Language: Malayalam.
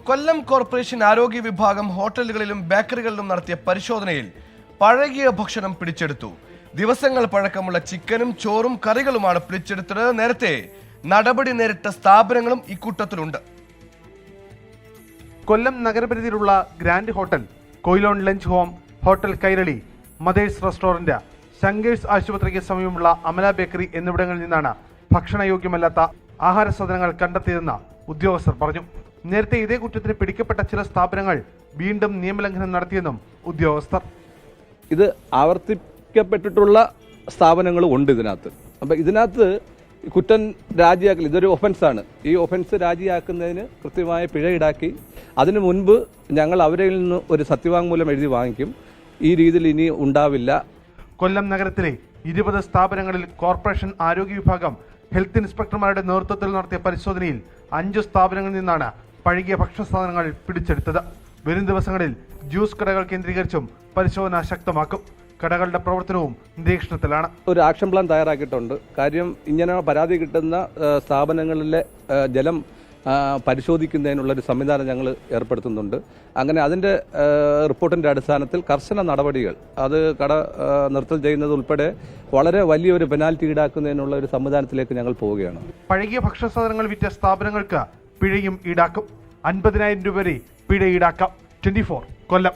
കൊല്ലം കോർപ്പറേഷൻ ആരോഗ്യ വിഭാഗം ഹോട്ടലുകളിലും ബേക്കറികളിലും നടത്തിയ പരിശോധനയിൽ പഴകിയ ഭക്ഷണം പിടിച്ചെടുത്തു. ദിവസങ്ങൾ പഴക്കമുള്ള ചിക്കനും ചോറും കറികളുമാണ് പിടിച്ചെടുത്തത്. നേരത്തെ നടപടി നേരിട്ട സ്ഥാപനങ്ങളും ഇക്കൂട്ടത്തിലുണ്ട്. കൊല്ലം നഗരപരിധിയിലുള്ള grand hotel, Quilon lunch home, hotel Kairali, mother's restaurant, Sankar's ആശുപത്രിക്ക് സമീപമുള്ള അമല ബേക്കറി എന്നിവിടങ്ങളിൽ നിന്നാണ് ഭക്ഷണയോഗ്യമല്ലാത്ത ആഹാര സാധനങ്ങൾ കണ്ടെത്തിയതെന്ന് ഉദ്യോഗസ്ഥർ പറഞ്ഞു. നേരത്തെ ഇതേ കുറ്റത്തിന് പിടിക്കപ്പെട്ട ചില സ്ഥാപനങ്ങൾ വീണ്ടും നിയമലംഘനം നടത്തിയെന്നും ഉദ്യോഗസ്ഥർ. ഇത് ആവർത്തിക്കപ്പെട്ടിട്ടുള്ള സ്ഥാപനങ്ങളും ഉണ്ട് ഇതിനകത്ത്. അപ്പം ഇതിനകത്ത് കുറ്റം രാജിയാക്കൽ ഇതൊരു ഒഫൻസാണ്. ഈ ഒഫൻസ് രാജിയാക്കുന്നതിന് കൃത്യമായ പിഴ ഈടാക്കി അതിനു മുൻപ് ഞങ്ങൾ അവരിൽ നിന്ന് ഒരു സത്യവാങ്മൂലം എഴുതി വാങ്ങിക്കും. ഈ രീതിയിൽ ഇനി ഉണ്ടാവില്ല. കൊല്ലം നഗരത്തിലെ 20 സ്ഥാപനങ്ങളിൽ കോർപ്പറേഷൻ ആരോഗ്യ വിഭാഗം ഹെൽത്ത് ഇൻസ്പെക്ടർമാരുടെ നേതൃത്വത്തിൽ നടത്തിയ പരിശോധനയിൽ 5 സ്ഥാപനങ്ങളിൽ നിന്നാണ് പഴകിയ ഭക്ഷ്യസാധനങ്ങൾ പിടിച്ചെടുത്തത്. വരും ദിവസങ്ങളിൽ ജ്യൂസ് കടകൾ കേന്ദ്രീകരിച്ചും പരിശോധന ശക്തമാക്കും. കടകളുടെ പ്രവർത്തനവും നിരീക്ഷണത്തിലാണ്. ഒരു ആക്ഷൻ പ്ലാൻ തയ്യാറാക്കിയിട്ടുണ്ട്. കാര്യം ഇങ്ങനെ പരാതി കിട്ടുന്ന സ്ഥാപനങ്ങളിലെ ജലം പരിശോധിക്കുന്നതിനുള്ളൊരു സംവിധാനം ഞങ്ങൾ ഏർപ്പെടുത്തുന്നുണ്ട്. അങ്ങനെ അതിൻ്റെ റിപ്പോർട്ടിൻ്റെ അടിസ്ഥാനത്തിൽ കർശന നടപടികൾ, അത് കട നിർത്തൽ ചെയ്യുന്നത് ഉൾപ്പെടെ വളരെ വലിയൊരു പെനാൽറ്റി ഈടാക്കുന്നതിനുള്ള ഒരു സംവിധാനത്തിലേക്ക് ഞങ്ങൾ പോവുകയാണ്. പഴകിയ ഭക്ഷ്യസാധനങ്ങൾ വിറ്റ സ്ഥാപനങ്ങൾക്ക് പിഴയും ഈടാക്കും. 50,000 രൂപ വരെ പിഴ ഈടാക്കാം. 24 കൊല്ലം.